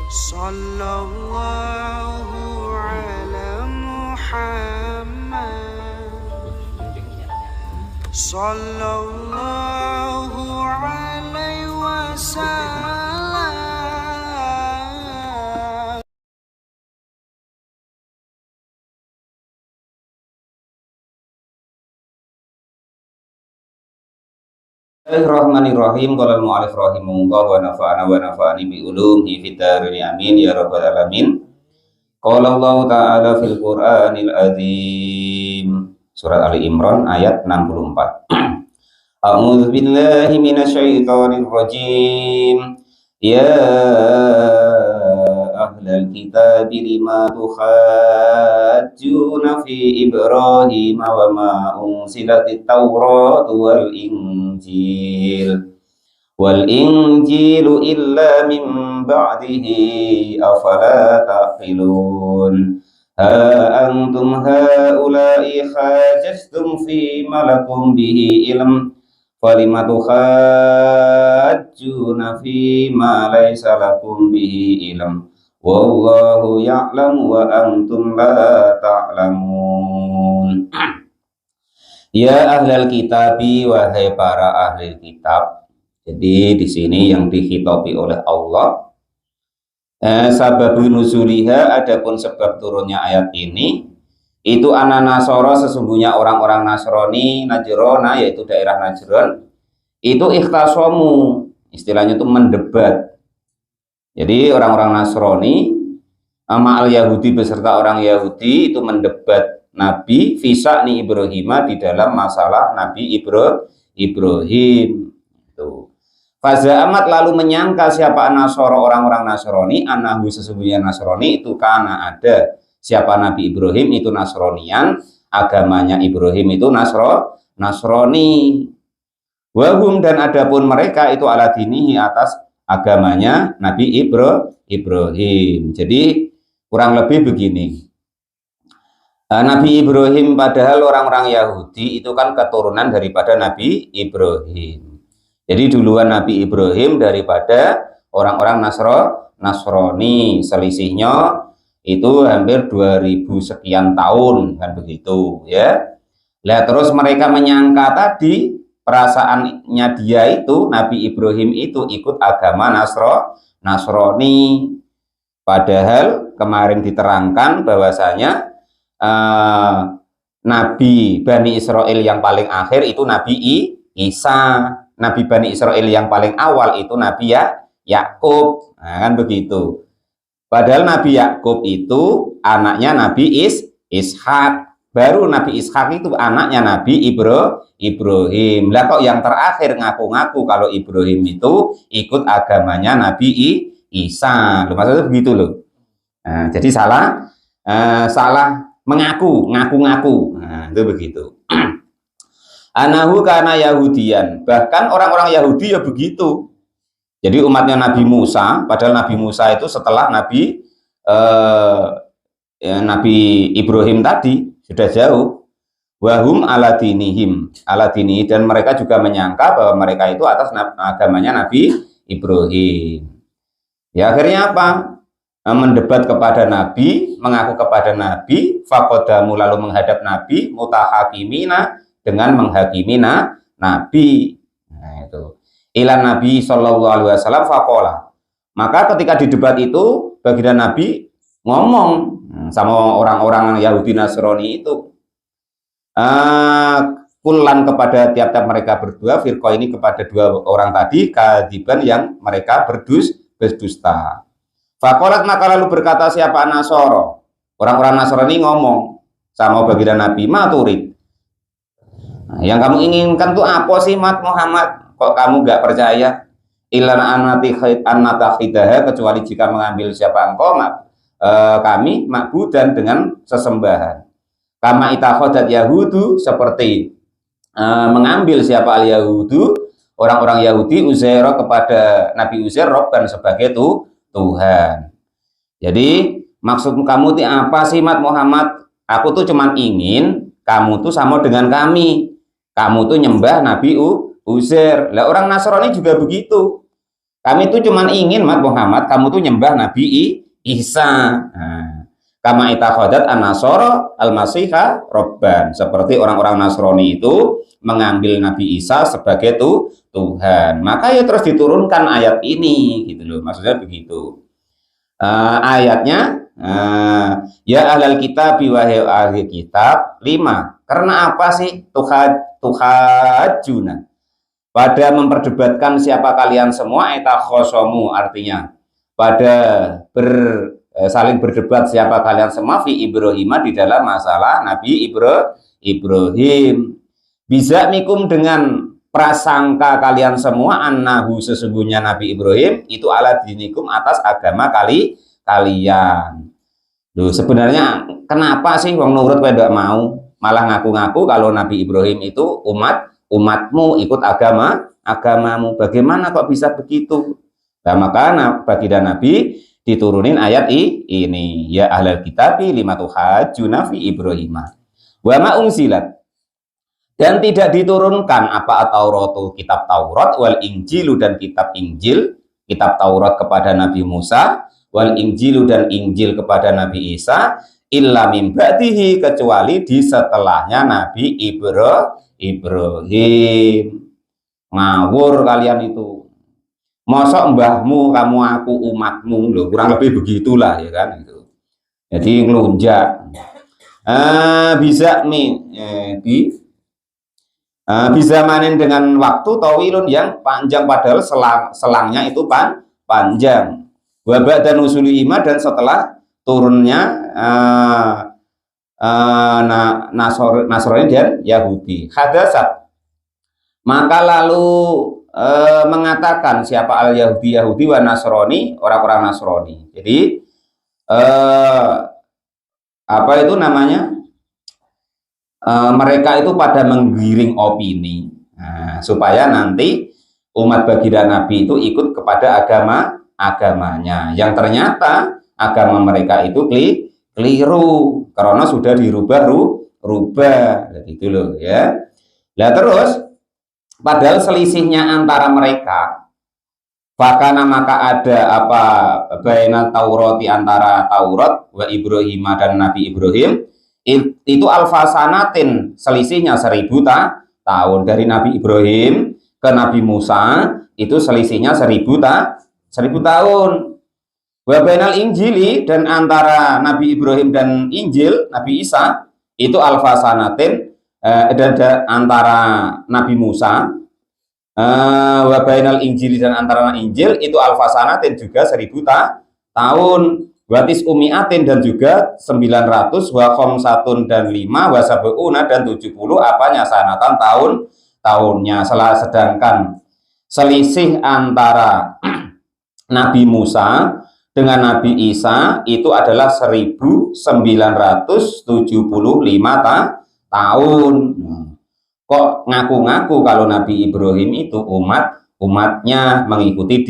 Sallallahu ala Muhammad. Sallallahu alaihi wasallam. Bismillahirrahmanirrahim. Qala al-mu'allif rahimahullah wa nafa'ani bi ulumihi fid dharain amin ya rabbal alamin. Qala Allah ta'ala fil Qur'anil azim. Surat Ali Imran ayat 64. A'udzu billahi minasyaitonir rajim. Ya ahlal kitab lima tuhajjuna fi Ibrahim wa ma unsilatit Taurat wal Injilu illa min ba'dihi afala ta'qilun. Ha antum haula'i hajjtum fi malakum bihi ilm falima tuhajjuna fi ma laysa lakum bihi ilm wallahu ya'lamu wa antum la ta'lamun. Ya ahlal kitabi, wahai para ahli kitab. Jadi di sini yang dikhitabi oleh Allah. Sababun nuzuliha, adapun sebab turunnya ayat ini itu ana Nasoro, sesungguhnya orang-orang Nasrani Najrona, yaitu daerah Najran, itu ikhtasomu, istilahnya itu mendebat. Jadi orang-orang Nasrani ma'al Yahudi beserta orang Yahudi itu mendebat Nabi Fisa'ni Ibrahim di dalam masalah Nabi Ibrahim. Faza amat lalu menyangka siapa Nasoro, orang-orang Nasrani, anahu sesungguhnya Nasrani itu karena ada siapa Nabi Ibrahim itu Nasronian, agamanya Ibrahim itu Nasrani. Wahum, dan adapun mereka itu ala dinihi, atas agamanya Nabi Ibrahim. Jadi kurang lebih begini. Nabi Ibrahim padahal orang-orang Yahudi itu kan keturunan daripada Nabi Ibrahim. Jadi duluan Nabi Ibrahim daripada orang-orang Nasrani. Selisihnya itu hampir 2000 sekian tahun, kan begitu ya. Lah terus mereka menyangka tadi, perasaannya dia itu Nabi Ibrahim itu ikut agama Nasrani. Padahal kemarin diterangkan bahwasanya Nabi Bani Israel yang paling akhir itu Nabi Isa. Nabi Bani Israel yang paling awal itu Nabi Yakub. Nah, kan begitu. Padahal Nabi Yakub itu anaknya Nabi Ishak. Baru Nabi Ishak itu anaknya Nabi Ibrahim. Lah kok yang terakhir ngaku-ngaku kalau Ibrahim itu ikut agamanya Nabi Isa. Loh, maksudnya begitu loh. Nah, jadi salah ngaku-ngaku. Nah, itu begitu. Anahu karena Yahudian, bahkan orang-orang Yahudi ya begitu. Jadi umatnya Nabi Musa, padahal Nabi Musa itu setelah Nabi Ibrahim tadi sudah jauh. Wahum ala dinihim, dan mereka juga menyangka bahwa mereka itu atas agamanya Nabi Ibrahim. Ya akhirnya apa? Mendebat kepada Nabi, mengaku kepada Nabi, faqadamu lalu menghadap Nabi, mutahakimina dengan menghakimi Nabi. Nah, itu ilan Nabi Shallallahu Alaihi Wasallam faqala. Maka ketika di debat itu baginda Nabi ngomong sama orang-orang Yahudi Nasrani itu, kulan kepada tiap-tiap mereka berdua, firqah ini kepada dua orang tadi, kadiban yang mereka berdusta. Faqalat, maka lalu berkata siapa Nasoro, orang-orang Nasrani ngomong sama baginda Nabi, maturid. Nah, yang kamu inginkan tuh apa sih Muhammad? Kok kamu gak percaya? Ilan anatahidaha, kecuali jika mengambil siapa engkau kami makbudan dengan sesembahan. Kama itakhodat Yahudu, seperti mengambil siapa al Yahudu, orang-orang Yahudi Uzair kepada Nabi Uzair Robban sebagai Tuhan. Jadi maksud kamu itu apa sih Muhammad? Aku tuh cuman ingin kamu tuh sama dengan kami. Kamu tuh nyembah Nabi Uzair. Lah orang Nasrani juga begitu. Kami itu cuman ingin Muhammad kamu tuh nyembah Nabi Isa. Nah, kama itakhadat an-nasara al-masiha robban, seperti orang-orang Nasrani itu mengambil Nabi Isa sebagai Tuhan. Maka ya terus diturunkan ayat ini gitu loh, maksudnya begitu. Ayatnya ya ahlal kitab wahai ahli kitab 5. Karena apa sih tuhajuna pada memperdebatkan siapa kalian semua, etakhosomu artinya pada saling berdebat siapa kalian semua fi Ibrahim di dalam masalah Nabi Ibrahim. Bisa mikum dengan prasangka kalian semua annahu sesungguhnya Nabi Ibrahim itu ala dinikum atas agama kalian. Loh, sebenarnya kenapa sih wong nurut kowe ndak mau, malah ngaku-ngaku kalau Nabi Ibrahim itu umatmu ikut agamamu. Bagaimana kok bisa begitu? Nah, maka baginda Nabi diturunin ayat ini, ya ahlal kitabi lima tuhajjuna fi Ibrahim wa ma unzilat, dan tidak diturunkan apa at-tauratu kitab Taurat, wal injilu dan kitab Injil, kitab Taurat kepada Nabi Musa, wal injilu dan Injil kepada Nabi Isa, illa min ba'dihi kecuali di setelahnya Nabi Ibrahim. Ngawur kalian itu. Mosok mbahmu kamu aku umatmu, loh, kurang lebih begitulah ya kan itu. Jadi ngelunjak. Bisa bisa manen dengan waktu tawilun yang panjang, padahal selangnya itu panjang. Wabak dan usuli iman, dan setelah turunnya Nasrani dan Yahudi. Hadasat, maka lalu mengatakan siapa al Yahudi wa Nasrani, orang-orang Nasrani. Jadi apa itu namanya? Mereka itu pada menggiring opini, supaya nanti umat baginda Nabi itu ikut kepada agamanya, yang ternyata agama mereka itu keliru karena sudah dirubah gitu loh ya. Nah terus padahal selisihnya antara mereka, fakana maka ada apa baina Taurati antara Taurat wa Ibrahim dan Nabi Ibrahim itu alfasanatin, selisihnya 1000 tahun. Dari Nabi Ibrahim ke Nabi Musa itu selisihnya 1000 tahun. Wa bainal Injili, dan antara Nabi Ibrahim dan Injil Nabi Isa itu alfasanatin, dan antara Nabi Musa wa bainal Injili, dan antara Injil itu alfasanatin juga 1000 tahun. Watis umiatin, dan juga 900, wa khomsatun dan 5, wa sab'una dan 70 apanya sanatan tahunnya. Sedangkan selisih antara Nabi Musa dengan Nabi Isa itu adalah 1975 tahun. Kok ngaku-ngaku kalau Nabi Ibrahim itu umatnya mengikuti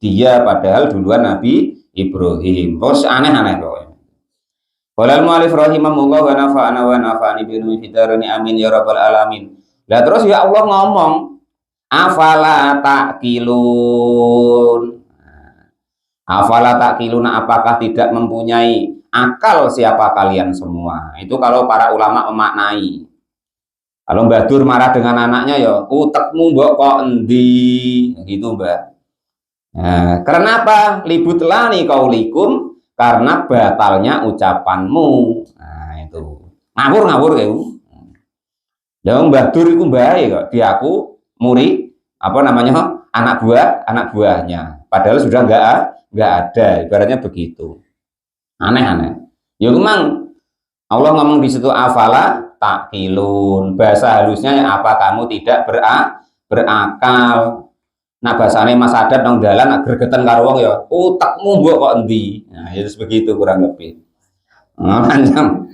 dia, padahal duluan Nabi Ibrahim. Bos aneh-aneh pokoknya. Walal mu'alif rahimahullah wa nafa'ani bihi fidarani amin ya rabbal alamin. Lah terus ya Allah ngomong, afala ta'qilun. Afala ta'qiluna, apakah tidak mempunyai akal siapa kalian semua? Itu kalau para ulama memaknai. Kalau Mbah Dur marah dengan anaknya ya, utekmu mbok kok endi, gitu Mbah. Nah, kenapa libutlani kaulikum, karena batalnya ucapanmu. Nah itu ngawur ya. Yang Mbah Dur itu baik kok, dia aku murid apa namanya anak buahnya, padahal sudah nggak ada, ibaratnya begitu. Aneh-aneh. Ya memang Allah ngomong di situ afala ta'qilun, bahasa halusnya apa kamu tidak berakal. Nah bahasane Mas Adat nang dalan gregetan karo wong ya, utekmu mbok kok endi. Nah, ya begitu kurang lebih. Macam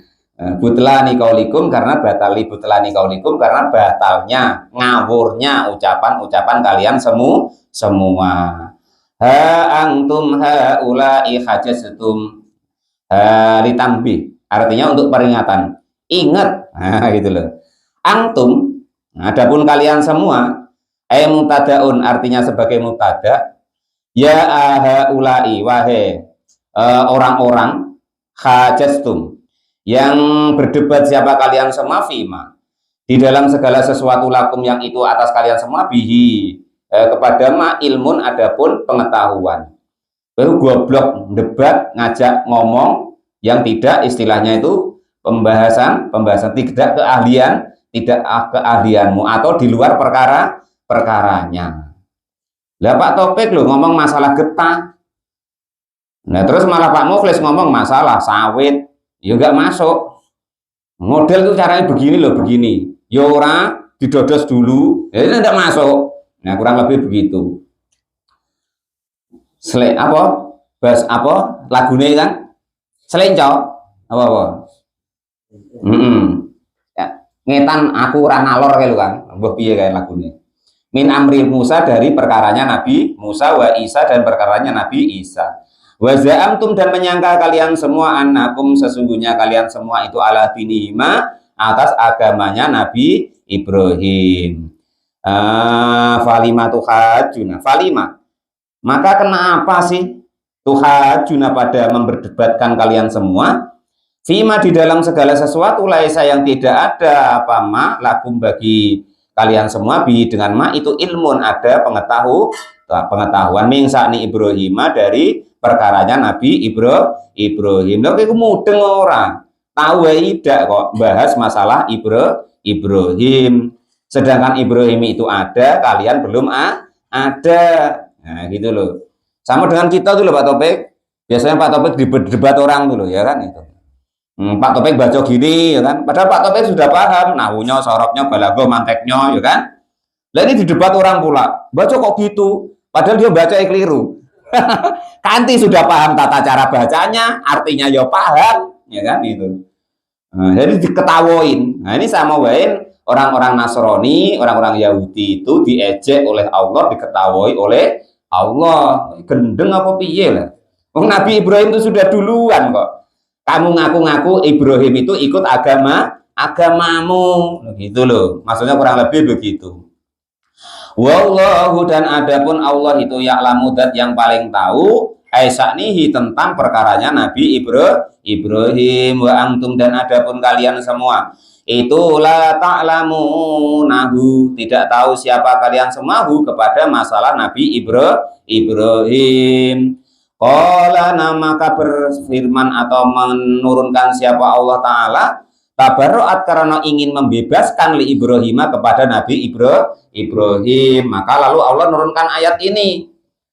butlani kaulikum, karena butlani kaulikum, karena batalnya, ngawurnya ucapan kalian semua. Ha antum haula'i hajastum litambih, artinya untuk peringatan. Ingat, nah gitu loh. Antum, adapun kalian semua, mutadaun artinya sebagai mutada, Ya ahaulai wahai orang-orang hajastum yang berdebat siapa kalian semua fima di dalam segala sesuatu lakum yang itu atas kalian semua bihi kepada ma ilmun adapun pengetahuan. Baru goblok debat ngajak ngomong yang tidak istilahnya itu pembahasan tidak keahlianmu atau di luar perkaranya. Lah Pak Topik lo ngomong masalah getah. Nah terus malah Pak Muflis ngomong masalah sawit, ya nggak masuk. Model itu caranya begini loh, begini. Yora didodos dulu, ya itu tidak masuk. Nah kurang lebih begitu. Lagunya kan? Selencok apa? Ya, ngetan aku ora nalor kae lho kan. Mbah piye kae lagune. Min amri Musa dari perkaranya Nabi Musa wa Isa dan perkaranya Nabi Isa. Wa za'amtum dan menyangka kalian semua annakum sesungguhnya kalian semua itu ala dinihima atas agamanya Nabi Ibrahim. Falima tuhajuna. Falima. Maka kenapa sih tuhajuna pada memperdebatkan kalian semua? Fima di dalam segala sesuatu laisa yang tidak ada apa ma lakum bagi kalian semua bi dengan ma itu ilmun ada pengetahuan min sa'ni Ibrahim dari perkaranya Nabi Ibrahim. Lha iku mudeng ora tahu tidak kok bahas masalah Ibrahim, sedangkan Ibrahim itu ada kalian belum ada. Nah gitu loh, sama dengan kita tuh loh Pak Topik. Biasanya Pak Topik diberdebat orang tuh loh ya kan itu. Pak Topik baca gini ya kan, padahal Pak Topik sudah paham nahunya, sorobnya, balago, manteknya ya kan. Lah ini didebat orang pula, baca kok gitu, padahal dia baca keliru. Kanti sudah paham tata cara bacanya, artinya ya paham ya kan itu. Nah, jadi diketawain. Nah ini sama wain orang-orang Nasrani, orang-orang Yahudi itu diejek oleh Allah, diketawai oleh Allah. Gendeng apa piye lah. Nabi Ibrahim itu sudah duluan kok. Kamu ngaku-ngaku Ibrahim itu ikut agamamu gitu loh, maksudnya kurang lebih begitu. Wallahu dan adapun Allah itu ya'lamu dat yang paling tahu aisanihi tentang perkaranya Nabi Ibrahim wa antum dan adapun kalian semua itu la ta'lamunahu tidak tahu siapa kalian semua kepada masalah Nabi Ibrahim. Qala maka berfirman atau menurunkan siapa Allah Ta'ala tabarru'at karena ingin membebaskan li Ibrahim kepada Nabi Ibrahim. Maka lalu Allah menurunkan ayat ini.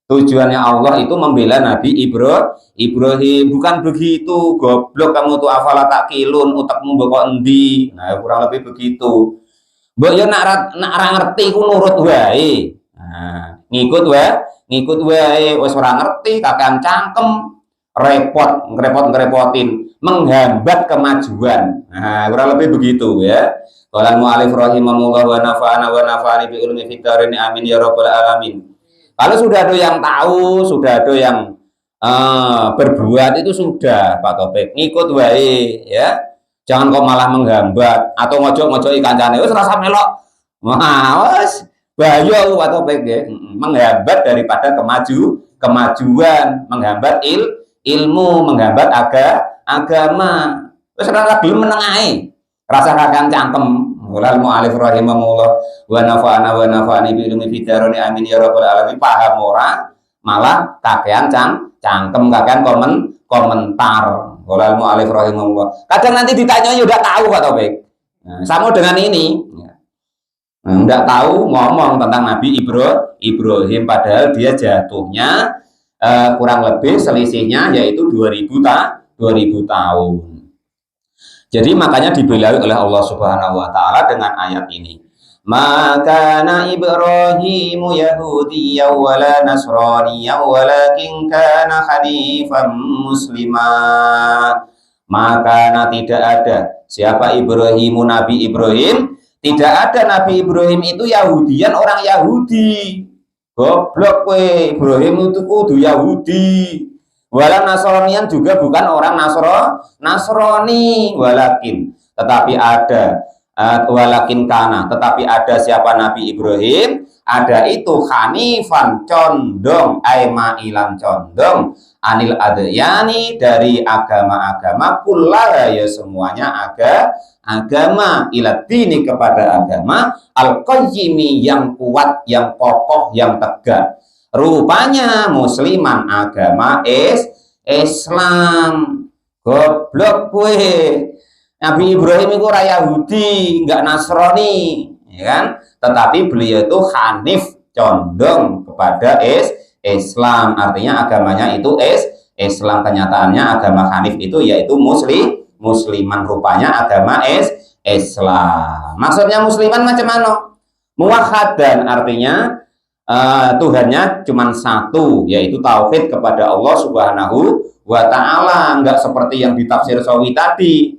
Tujuannya Allah itu membela Nabi Ibrahim. Bukan begitu, goblok kamu tuh afala takilun, utakmu mbok endi. Nah kurang lebih begitu. Mbok yo nak ngerti ku nurut wae. Nah, ngikut wae wis ora ngerti kakean cangkem, ngerepotin, menghambat kemajuan. Nah, kurang lebih begitu ya. Qala mu'alif rahimahullah wa nafa'ani bi ilmi fitarini amin ya rabbal alamin. Kalau sudah ada yang tahu, sudah ada yang berbuat itu sudah Pak Topik ngikut wae ya. Jangan kok malah menghambat atau ngojok-ngojoki kancane wis rasa melok. Wes bahaya Pak Topik ya. Menghambat daripada kemajuan, menghambat ilmu, menghambat agama. Wis ora gelem meneng ae. Rasa kakang cangkem. Walal mu'alif rahimahullah wa nafa'ani bi ilmi fitaroni amin ya rabbal alamin. Paham ora malah kakean cangkem, kakean komentar. Walal mu'alif rahimahullah. Kadang nanti ditanya ya udah tahu Pak Topik. Nah, sama dengan ini. Enggak tahu ngomong tentang Nabi Ibrahim padahal dia jatuhnya kurang lebih selisihnya yaitu 2000 tahun. Jadi makanya dibela oleh Allah Subhanahu wa taala dengan ayat ini. Maka Ibrahimu Yahudiyyan wala Nasraniyyan walakin kana hanifan musliman. Maka tidak ada siapa Ibrahimu Nabi Ibrahim, tidak ada Nabi Ibrahim itu Yahudian orang Yahudi. Goblok we, Ibrahim itu kudu Yahudi. Wala Nasronian juga bukan orang Nasrani, walakin tetapi ada walakin kana, tetapi ada siapa Nabi Ibrahim, ada itu hanifan condong, mailan condong, anil adyani dari agama-agama, kullaha ya semuanya agama, ila dini kepada agama, al-qayyimi yang kuat, yang kokoh, yang tegak. Rupanya musliman agama Islam. Goblok kue. Nabi Ibrahim itu Yahudi, enggak Nasrani, ya kan? Tetapi beliau itu hanif, condong kepada Islam. Artinya agamanya itu Islam. Kenyataannya agama hanif itu yaitu musliman, rupanya agama Islam. Maksudnya musliman macam mana? Muwahhadan, artinya Tuhannya cuma satu, yaitu tauhid kepada Allah Subhanahu wa Ta'ala. Enggak seperti yang ditafsir Sawi tadi,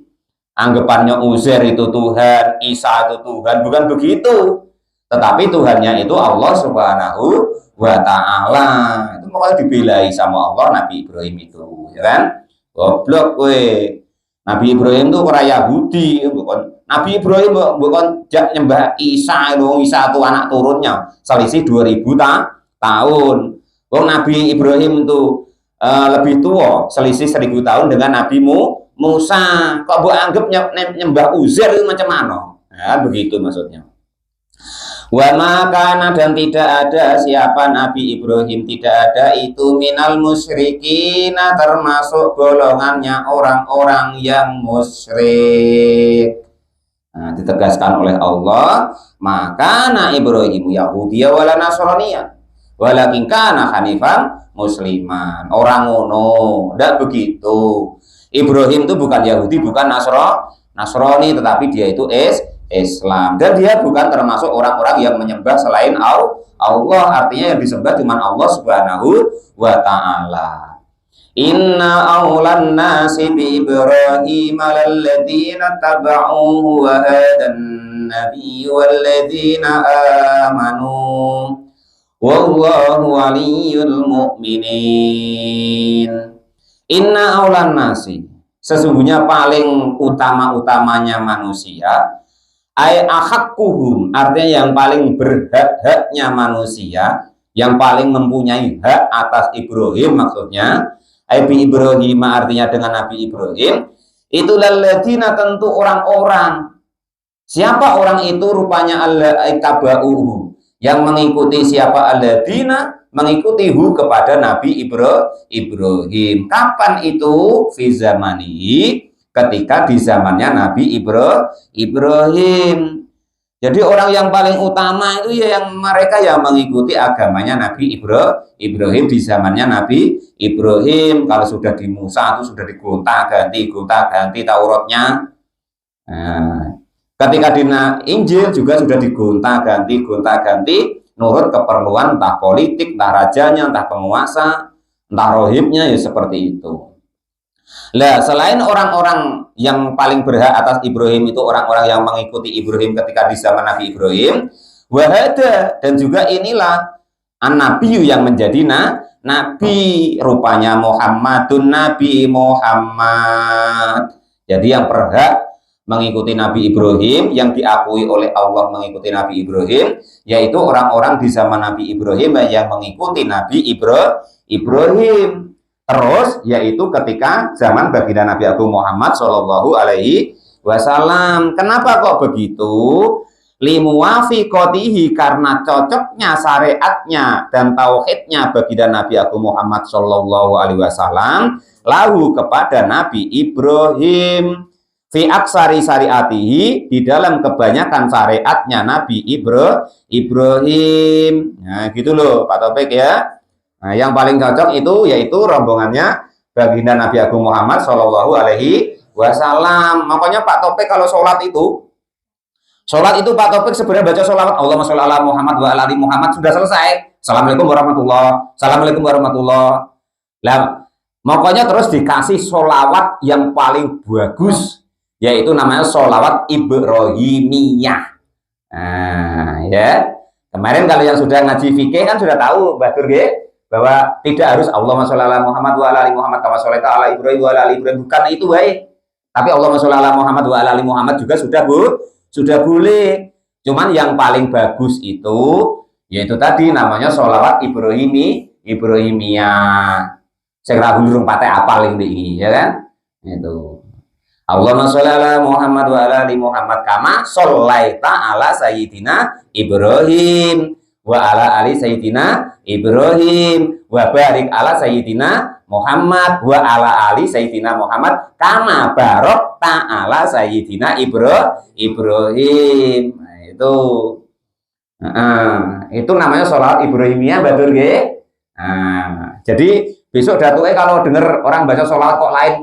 anggapannya Uzair itu Tuhan, Isa itu Tuhan, bukan begitu. Tetapi Tuhannya itu Allah Subhanahu wa Ta'ala. Itu makanya dibelai sama Allah Nabi Ibrahim itu, ya kan? Goblok kowe. Nabi Ibrahim itu orang Yahudi, bukan. Nabi Ibrahim bukan nyembah Isa, Isa itu anak turunnya, selisih 2000 tahun. Nabi Ibrahim itu lebih tua, selisih 1000 tahun dengan Nabi Musa. Kok bu anggap nyembah Uzair itu macam mana? Ya, begitu maksudnya. Wa makana, dan tidak ada siapa Nabi Ibrahim, tidak ada itu minal musyrikin, termasuk golongannya orang-orang yang musyrik. Nah, ditegaskan oleh Allah, maka Ibrahim Yahudi wala Nasraniya walakin kana hanifan musliman. Orang ngono, tidak begitu. Ibrahim itu bukan Yahudi, bukan Nasrani, tetapi dia itu Islam, dan dia bukan termasuk orang-orang yang menyembah selain Allah. Artinya yang disembah cuma Allah Subhanahu wa Ta'ala. Inna awlan nasi bi Ibrahim lalladzina taba'uhu wa hadan nabiyyu walladzina amanu wallahu waliyyul mu'minin. Inna awlan nasi, sesungguhnya paling utama-utamanya manusia, ay ahakkuhum, artinya yang paling berhak-haknya manusia, yang paling mempunyai hak atas Ibrahim, maksudnya Nabi Ibrahim, artinya dengan Nabi Ibrahim itu lalladzina, tentu orang-orang. Siapa orang itu? Rupanya alladzina, yang mengikuti siapa? Alladzina, mengikuti kepada Nabi Ibrahim. Kapan itu? Fi zamani, ketika di zamannya Nabi Ibrahim. Jadi orang yang paling utama itu ya yang mereka yang mengikuti agamanya Nabi Ibrahim di zamannya Nabi Ibrahim. Kalau sudah di Musa itu sudah digonta-ganti Tauratnya. Nah, ketika di Injil juga sudah digonta-ganti nurut keperluan entah politik, entah rajanya, entah penguasa, entah rohibnya, ya seperti itu. Lah, selain orang-orang yang paling berhak atas Ibrahim itu orang-orang yang mengikuti Ibrahim ketika di zaman Nabi Ibrahim, wahada, dan juga inilah an-nabiyyu yang menjadi nabi, rupanya Muhammadun, Nabi Muhammad. Jadi yang berhak mengikuti Nabi Ibrahim, yang diakui oleh Allah mengikuti Nabi Ibrahim, yaitu orang-orang di zaman Nabi Ibrahim yang mengikuti Nabi Ibrahim. Terus yaitu ketika zaman baginda Nabi Agung Muhammad Shallallahu Alaihi Wasallam. Kenapa kok begitu? Limuwafiqotihi, karena cocoknya syariatnya dan tauhidnya baginda Nabi Agung Muhammad Shallallahu Alaihi Wasallam lahu kepada Nabi Ibrahim. Fi aksari syariatihi, di dalam kebanyakan syariatnya Nabi Ibrahim. Nah gitu loh Pak Taufik ya. Nah, yang paling cocok itu yaitu rombongannya baginda Nabi Agung Muhammad Shallallahu Alaihi Wasallam. Makanya Pak Taufik kalau sholat itu Pak Taufik sebenarnya baca sholawat Allahumma sholli ala Muhammad wa ala ali Muhammad sudah selesai. Assalamualaikum warahmatullah. Lah, makanya terus dikasih sholawat yang paling bagus, yaitu namanya sholawat Ibrahimiyah. Nah, ya kemarin kalau yang sudah ngaji fikih kan sudah tahu Batur ya, bahwa tidak harus Allahumma sholli ala Muhammad wa ala ali Muhammad kama sholaita ala Ibrahim wa ala ali Ibrahim, bukan itu baik. Tapi Allahumma sholli ala Muhammad wa ala ali Muhammad juga sudah sudah boleh. Cuman yang paling bagus itu yaitu tadi namanya sholawat Ibrahimiyah. Saya durung pate apal ini ya kan? Itu. Allahumma sholli ala Muhammad wa ala ali Muhammad kama shollaita ala sayyidina Ibrahim wa ala ali sayyidina Ibrahim wa barik ala sayyidina Muhammad wa ala ali sayyidina Muhammad kama barokta ala sayyidina Ibrahim. Nah, itu namanya sholat Ibrahimiyah, betul nggih? Nah, jadi besok datuke kalau dengar orang baca sholat kok lain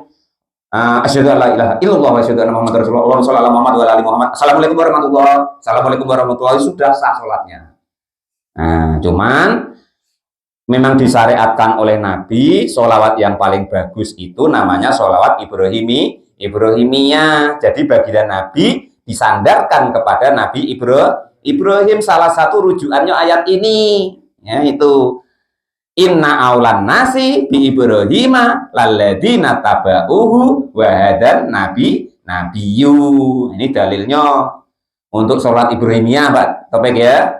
asyhadu an la ilaha illallah wa asyhadu anna muhammadar rasulullah sallallahu alaihi Muhammad wa ala ali Muhammad assalamualaikum warahmatullahi assalamualaikum warahmatullahi sudah sah sholatnya. Nah, cuman memang disyariatkan oleh Nabi sholawat yang paling bagus itu namanya sholawat Ibrahimiyah. Jadi baginda Nabi disandarkan kepada Nabi Ibrahim. Salah satu rujukannya ayat ini ya, itu inna aulan nasi bi Ibrahima lalladzina tabauhu wa hadan nabiyyu. Ini dalilnya untuk sholat Ibrahimiyah, Pak. Topik ya.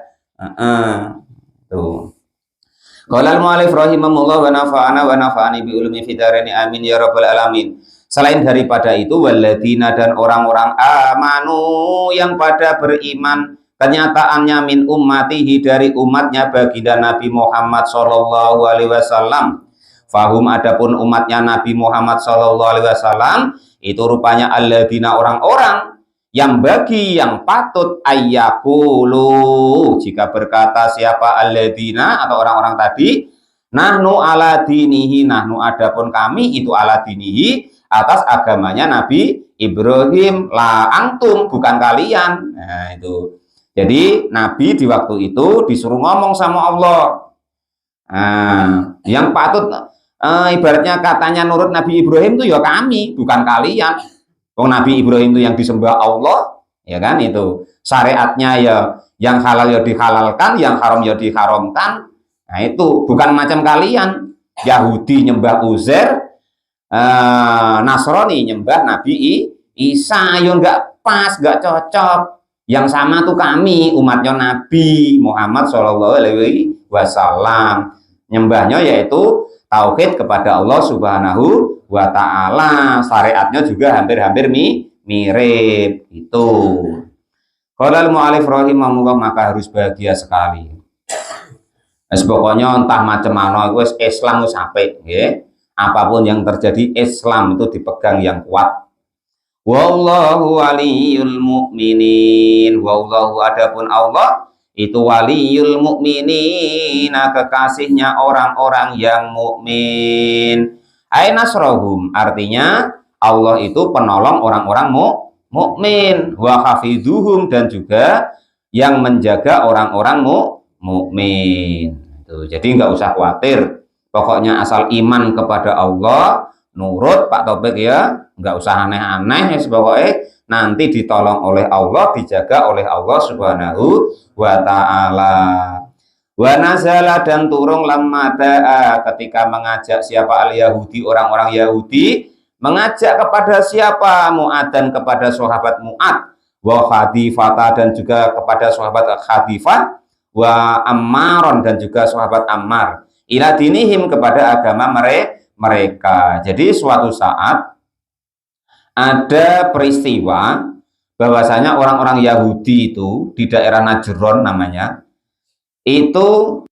Tuh. Qala al-mu'allif rahimahullah wa nafa'ani bi ulumi fidarani amin ya rabbal alamin. Selain daripada itu walladzina dan orang-orang amanu yang pada beriman, kenyataannya min ummatihi dari umatnya baginda Nabi Muhammad sallallahu alaihi wasallam. Fahum adapun umatnya Nabi Muhammad sallallahu alaihi wasallam itu rupanya alladzina orang-orang yang bagi yang patut ayyakulu jika berkata siapa alladzina atau orang-orang tadi nahnu ala dinihi, nahnu adapun kami itu ala dinihi atas agamanya Nabi Ibrahim, la antum bukan kalian. Nah, itu. Jadi Nabi di waktu itu disuruh ngomong sama Allah. Yang patut ibaratnya katanya nurut Nabi Ibrahim itu ya kami, bukan kalian. Nabi Ibrahim itu yang disembah Allah, ya kan itu. Syariatnya ya yang halal ya dihalalkan, yang haram ya diharamkan. Nah, itu bukan macam kalian. Yahudi nyembah Uzair, Nasrani nyembah Nabi Isa, ya nggak pas, nggak cocok. Yang sama tuh kami umatnya Nabi Muhammad Shallallahu Alaihi Wasallam, nyembahnya yaitu tauhid kepada Allah Subhanahu wa Ta'ala. Syariatnya juga hampir-hampir mirip itu. Qala al-mu'allif rahimahullah, maka harus bahagia sekali. Pokoknya entah macam mana wis Islam wis apik nggih. Apapun yang terjadi Islam itu dipegang yang kuat. Wallahu waliyul mu'minin. Wallahu adapun Allah itu waliyul mu'minin, kekasihnya orang-orang yang mukmin. Ai nasrohum, artinya Allah itu penolong orang-orang mukmin. Wa hafidhuhum, dan juga yang menjaga orang-orang mukmin. Jadi nggak usah khawatir. Pokoknya asal iman kepada Allah, nurut Pak Topik ya, nggak usah aneh-aneh ya, pokoknya nanti ditolong oleh Allah, dijaga oleh Allah Subhanahu wa Ta'ala. Wa nazala, dan turun lamma da'a, ketika mengajak siapa al-Yahudi, orang-orang Yahudi mengajak kepada siapa Mu'adan, kepada sahabat Mu'ad, wa Khadifata, dan juga kepada sahabat Khadifah, wa Ammaron, dan juga sahabat Ammar, ila dinihim, kepada agama mereka. Jadi suatu saat ada peristiwa bahwasanya orang-orang Yahudi itu di daerah Najron namanya, itu